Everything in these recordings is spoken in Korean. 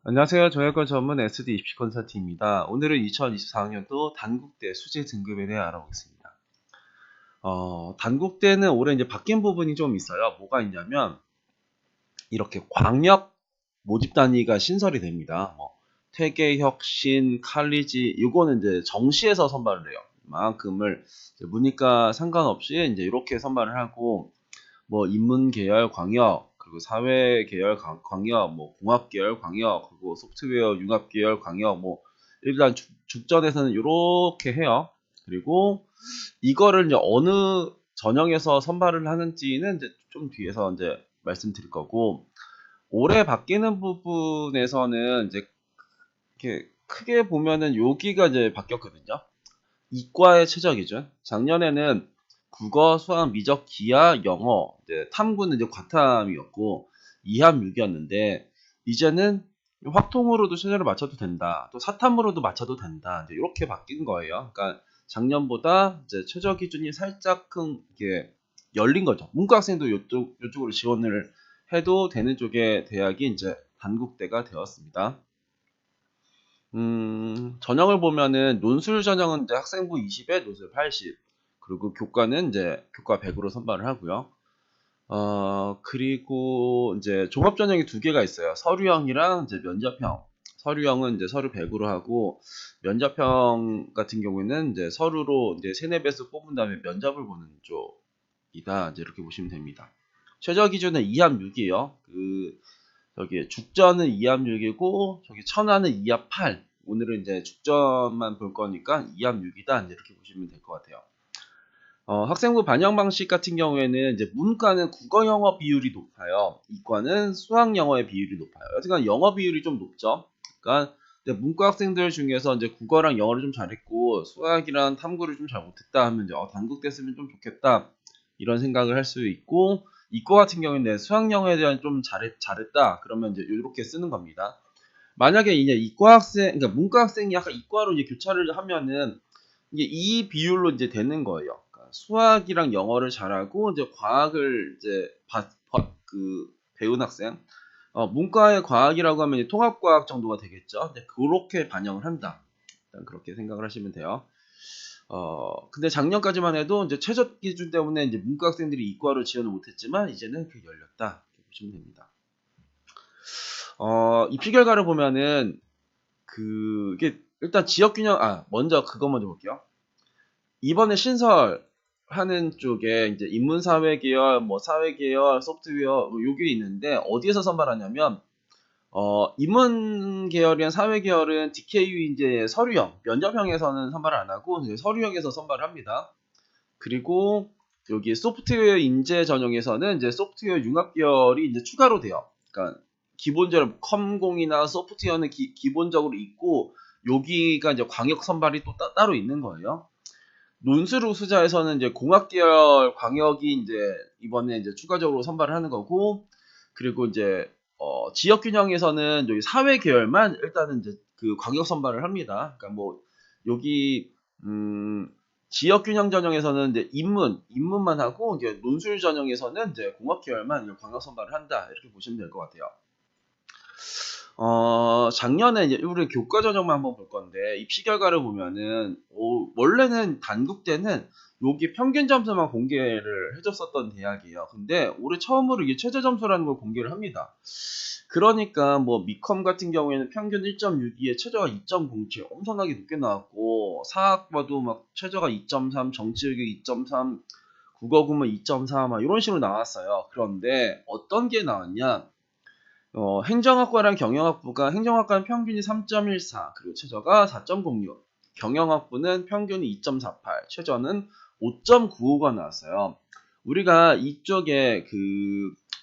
안녕하세요. 정형외과 전문 SD 입시 컨설팅입니다. 오늘은 2024학년도 단국대 수재 등급에 대해 알아보겠습니다. 단국대는 올해 이제 바뀐 부분이 좀 있어요. 뭐가 있냐면 이렇게 광역 모집 단위가 신설이 됩니다. 퇴계, 혁신, 칼리지 이거는 이제 정시에서 선발을 해요. 이만큼을 문이과 상관없이 이제 이렇게 선발을 하고 인문 계열 광역, 그리고 사회 계열 광역, 공학 계열 광역, 그리고 소프트웨어 융합 계열 광역, 일단 죽전에서는 이렇게 해요. 그리고 이거를 이제 어느 전형에서 선발을 하는지는 이제 좀 뒤에서 이제 말씀드릴 거고, 올해 바뀌는 부분에서는 이제 이렇게 크게 보면은 여기가 이제 바뀌었거든요. 이과의 최저 기준. 작년에는 국어, 수학, 미적, 기하, 영어, 이제 탐구는 이제 과탐이었고 2함 6이었는데 이제는 확통으로도 최저를 맞춰도 된다. 또 사탐으로도 맞춰도 된다. 이제 이렇게 바뀐 거예요. 그러니까 작년보다 이제 최저 기준이 살짝 이게 열린 거죠. 문과 학생도 이쪽으로 지원을 해도 되는 쪽의 대학이 이제 단국대가 되었습니다. 전형을 보면은 논술 전형은 이제 학생부 20에 논술 80, 그리고 교과는 이제 교과 100으로 선발을 하고요. 그리고 이제 종합 전형이 두 개가 있어요. 서류형이랑 이제 면접형. 서류형은 이제 서류 100으로 하고, 면접형 같은 경우에는 이제 서류로 이제 3, 4배수 뽑은 다음에 면접을 보는 쪽이다. 이제 이렇게 보시면 됩니다. 최저 기준은 2함 6이에요. 저기 죽전은 2함 6이고 저기 천안은 2함 8. 오늘은 이제 죽전만 볼 거니까 2함 6이다. 이제 이렇게 보시면 될 것 같아요. 학생부 반영 방식 같은 경우에는 이제 문과는 국어 영어 비율이 높아요. 이과는 수학 영어의 비율이 높아요. 여튼간 영어 비율이 좀 높죠. 그러니까 문과 학생들 중에서 이제 국어랑 영어를 좀 잘했고 수학이랑 탐구를 좀 잘 못했다 하면 이제 단국됐으면 좀 좋겠다 이런 생각을 할 수 있고, 이과 같은 경우에는 수학 영어에 대한 좀 잘했다 그러면 이제 이렇게 쓰는 겁니다. 만약에 이제 이과 학생, 그러니까 문과 학생이 약간 이과로 이제 교차를 하면은 이게 이 비율로 이제 되는 거예요. 그러니까 수학이랑 영어를 잘하고 이제 과학을 이제 배운 학생. 문과의 과학이라고 하면 이제 통합과학 정도가 되겠죠. 근데 그렇게 반영을 한다. 일단 그렇게 생각을 하시면 돼요. 근데 작년까지만 해도 이제 최저 기준 때문에 이제 문과 학생들이 이과로 지원을 못했지만 이제는 그게 열렸다. 이렇게 보시면 됩니다. 입시 결과를 보면은 이게 일단 지역 균형, 먼저 그거 먼저 볼게요. 이번에 신설하는 쪽에 이제 인문사회 계열, 사회 계열, 소프트웨어 요게 있는데 어디에서 선발하냐면 인문 계열이랑 사회 계열은 DKU 이제 서류형, 면접형에서는 선발을 안 하고 이제 서류형에서 선발을 합니다. 그리고 여기 소프트웨어 인재 전형에서는 이제 소프트웨어 융합 계열이 이제 추가로 돼요. 그러니까 기본적으로 컴공이나 소프트웨어는 기본적으로 있고 여기가 이제 광역 선발이 또 따로 있는 거예요. 논술 우수자에서는 이제 공학 계열 광역이 이제 이번에 이제 추가적으로 선발을 하는 거고, 그리고 이제 지역 균형에서는 여기 사회 계열만 일단은 이제 그 광역 선발을 합니다. 그러니까 여기 지역 균형 전형에서는 이제 인문만 하고 이제 논술 전형에서는 이제 공학 계열만 광역 선발을 한다. 이렇게 보시면 될 것 같아요. 작년에 이제 우리 교과 전형만 한번 볼 건데 입시 결과를 보면은 원래는 단국대는 여기 평균 점수만 공개를 해줬었던 대학이에요. 근데 올해 처음으로 이게 최저 점수라는 걸 공개를 합니다. 그러니까 미컴 같은 경우에는 평균 1.62에 최저가 2.07 엄청나게 높게 나왔고, 사학과도 막 최저가 2.3, 정치외교 2.3, 국어국문 2.4 막 이런 식으로 나왔어요. 그런데 어떤 게 나왔냐? 행정학과랑 경영학부가, 행정학과는 평균이 3.14, 그리고 최저가 4.06, 경영학부는 평균이 2.48, 최저는 5.95가 나왔어요. 우리가 이쪽에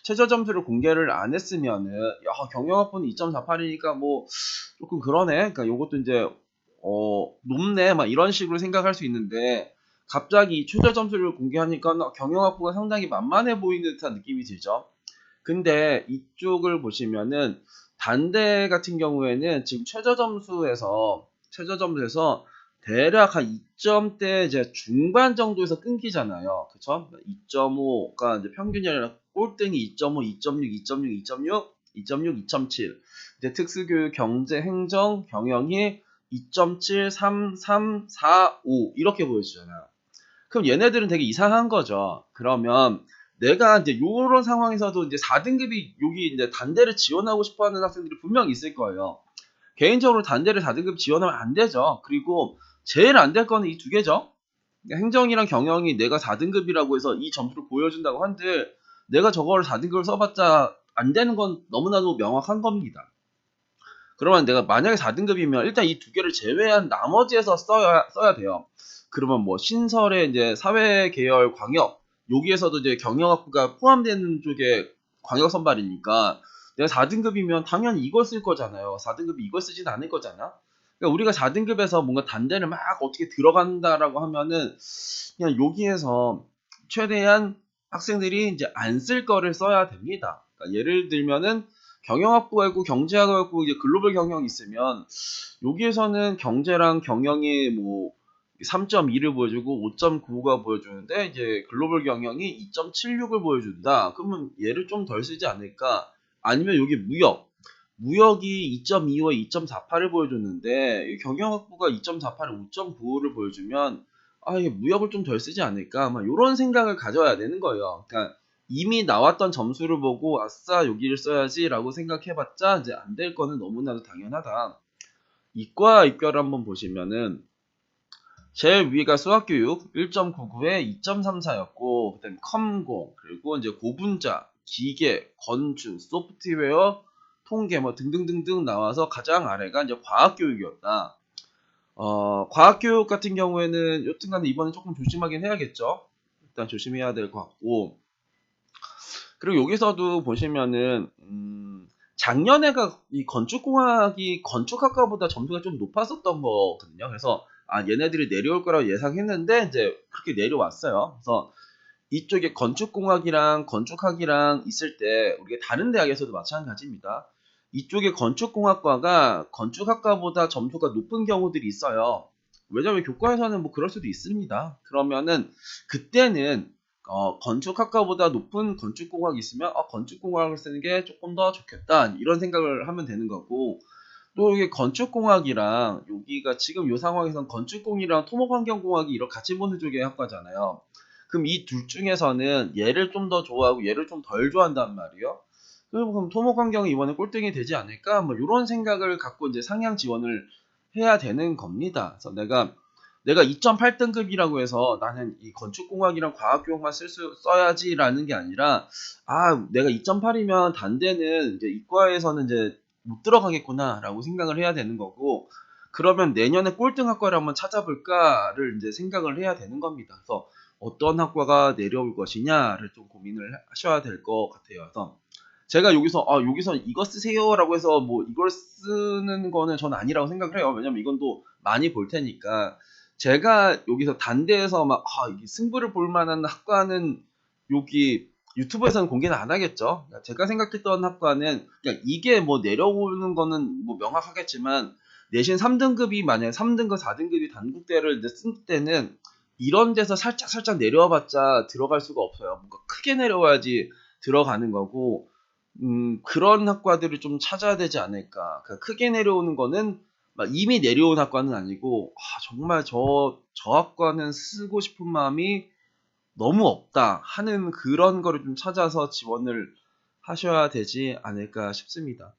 최저 점수를 공개를 안 했으면은, 경영학부는 2.48이니까 조금 그러네. 그러니까 요것도 이제, 높네. 막 이런 식으로 생각할 수 있는데, 갑자기 최저 점수를 공개하니까 경영학부가 상당히 만만해 보이는 듯한 느낌이 들죠. 근데 이쪽을 보시면은 단대 같은 경우에는 지금 최저 점수에서 대략 한 2점대 이제 중반 정도에서 끊기잖아요. 그쵸? 2.5가 이제 평균이 아니라 꼴등이 2.5, 2.6, 2.6, 2.6, 2.6, 2.7. 이제 특수교육, 경제, 행정, 경영이 2.7, 3, 3, 4, 5 이렇게 보여주잖아요. 그럼 얘네들은 되게 이상한 거죠. 그러면 내가 이제 요런 상황에서도 이제 4등급이 여기 이제 단대를 지원하고 싶어 하는 학생들이 분명 있을 거예요. 개인적으로 단대를 4등급 지원하면 안 되죠. 그리고 제일 안 될 거는 이 두 개죠. 행정이랑 경영이 내가 4등급이라고 해서 이 점수를 보여준다고 한들 내가 저걸 4등급을 써봤자 안 되는 건 너무나도 명확한 겁니다. 그러면 내가 만약에 4등급이면 일단 이 두 개를 제외한 나머지에서 써야 돼요. 그러면 뭐 신설의 이제 사회계열 광역 여기에서도 이제 경영학부가 포함되는 쪽에 광역 선발이니까 내가 4등급이면 당연히 이걸 쓸 거잖아요. 4등급이 이걸 쓰진 않을 거잖아. 그러니까 우리가 4등급에서 뭔가 단대를 막 어떻게 들어간다라고 하면은 그냥 여기에서 최대한 학생들이 이제 안 쓸 거를 써야 됩니다. 그러니까 예를 들면은 경영학부가 있고 경제학부가 있고 이제 글로벌 경영이 있으면 여기에서는 경제랑 경영이 뭐 3.2를 보여주고 5.95가 보여주는데 이제 글로벌 경영이 2.76을 보여준다. 그러면 얘를 좀 덜 쓰지 않을까? 아니면 여기 무역이 2.25에 2.48을 보여줬는데 경영학부가 2.48에 5.95를 보여주면 이게 무역을 좀 덜 쓰지 않을까? 막 이런 생각을 가져야 되는 거예요. 그러니까 이미 나왔던 점수를 보고 아싸 여기를 써야지라고 생각해봤자 이제 안 될 거는 너무나도 당연하다. 이과 입결 한번 보시면은 제일 위가 수학교육 1.99에 2.34였고 그다음에 컴공 그리고 이제 고분자, 기계, 건축, 소프트웨어, 통계 뭐 등등등등 나와서 가장 아래가 이제 과학교육이었다. 과학교육 같은 경우에는 여튼간에 이번에 조금 조심하긴 해야겠죠. 일단 조심해야 될 것 같고 그리고 여기서도 보시면은 작년에가 이 건축공학이 건축학과보다 점수가 좀 높았었던 거거든요. 그래서 얘네들이 내려올 거라고 예상했는데 이제 그렇게 내려왔어요. 그래서 이쪽에 건축공학이랑 건축학이랑 있을 때 우리가 다른 대학에서도 마찬가지입니다. 이쪽에 건축공학과가 건축학과보다 점수가 높은 경우들이 있어요. 왜냐면 교과에서는 뭐 그럴 수도 있습니다. 그러면은 그때는 건축학과보다 높은 건축공학이 있으면 건축공학을 쓰는 게 조금 더 좋겠다 이런 생각을 하면 되는 거고 또 이게 건축공학이랑 여기가 지금 이 상황에서는 건축공이랑 토목환경공학이 이렇게 같이 보는 쪽의 학과잖아요. 그럼 이 둘 중에서는 얘를 좀 더 좋아하고 얘를 좀 덜 좋아한단 말이에요. 그럼 토목환경이 이번에 꼴등이 되지 않을까? 뭐 이런 생각을 갖고 이제 상향 지원을 해야 되는 겁니다. 그래서 내가 2.8등급이라고 해서 나는 이 건축공학이랑 과학교육만 써야지라는 게 아니라 내가 2.8이면 단대는 이제 이과에서는 이제 못 들어가겠구나라고 생각을 해야 되는 거고 그러면 내년에 꼴등 학과를 한번 찾아볼까를 이제 생각을 해야 되는 겁니다. 그래서 어떤 학과가 내려올 것이냐를 좀 고민을 하셔야 될 것 같아요. 그래서 제가 여기서 이거 쓰세요라고 해서 뭐 이걸 쓰는 거는 전 아니라고 생각을 해요. 왜냐면 이건 또 많이 볼 테니까 제가 여기서 단대에서 막 이게 승부를 볼 만한 학과는 여기 유튜브에서는 공개는 안 하겠죠. 제가 생각했던 학과는 그냥 이게 뭐 내려오는 거는 뭐 명확하겠지만 내신 3등급이 만약에 3등급, 4등급이 단국대를 쓸 때는 이런 데서 살짝 내려와봤자 들어갈 수가 없어요. 뭔가 크게 내려와야지 들어가는 거고 그런 학과들을 좀 찾아야 되지 않을까. 그러니까 크게 내려오는 거는 막 이미 내려온 학과는 아니고 정말 저 학과는 쓰고 싶은 마음이 너무 없다 하는 그런 거를 좀 찾아서 지원을 하셔야 되지 않을까 싶습니다.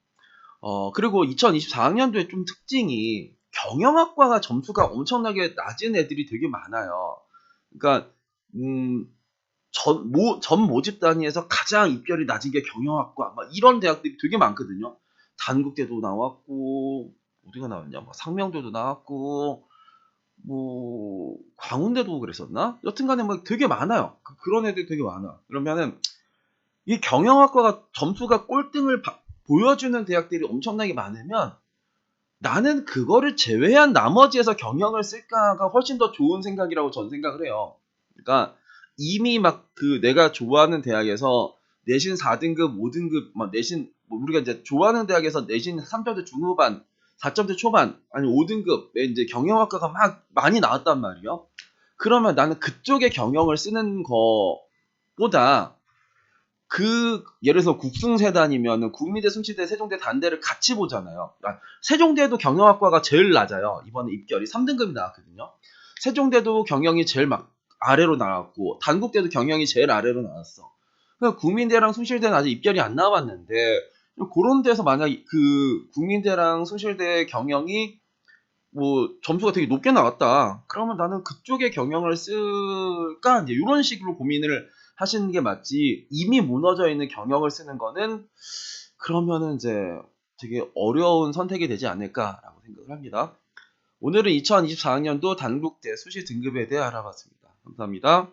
그리고 2024학년도에 좀 특징이 경영학과가 점수가 엄청나게 낮은 애들이 되게 많아요. 그러니까 전 모집 단위에서 가장 입결이 낮은 게 경영학과 막 이런 대학들이 되게 많거든요. 단국대도 나왔고 어디가 나왔냐? 뭐 상명대도 나왔고 뭐 광운대도 그랬었나? 여튼간에 뭐 되게 많아요. 그런 애들이 되게 많아. 그러면은 이 경영학과가 점수가 꼴등을 보여주는 대학들이 엄청나게 많으면 나는 그거를 제외한 나머지에서 경영을 쓸까가 훨씬 더 좋은 생각이라고 저는 생각을 해요. 그러니까 이미 막 내가 좋아하는 대학에서 내신 4등급, 5등급, 막 내신 뭐 우리가 이제 좋아하는 대학에서 내신 3점대 중후반, 4점대 초반, 아니 5등급에 이제 경영학과가 막 많이 나왔단 말이에요. 그러면 나는 그쪽에 경영을 쓰는 거보다 예를 들어서 국숭세단이면은 국민대, 숭실대, 세종대, 단대를 같이 보잖아요. 그러니까 세종대도 경영학과가 제일 낮아요. 이번에 입결이 3등급이 나왔거든요. 세종대도 경영이 제일 막 아래로 나왔고, 단국대도 경영이 제일 아래로 나왔어. 그러니까 국민대랑 숭실대는 아직 입결이 안 나왔는데, 그런 데서 만약 그 국민대랑 숭실대 경영이 뭐 점수가 되게 높게 나왔다. 그러면 나는 그쪽의 경영을 쓸까? 이제 이런 식으로 고민을 하시는 게 맞지. 이미 무너져 있는 경영을 쓰는 거는 그러면은 이제 되게 어려운 선택이 되지 않을까라고 생각을 합니다. 오늘은 2024학년도 단국대 수시 등급에 대해 알아봤습니다. 감사합니다.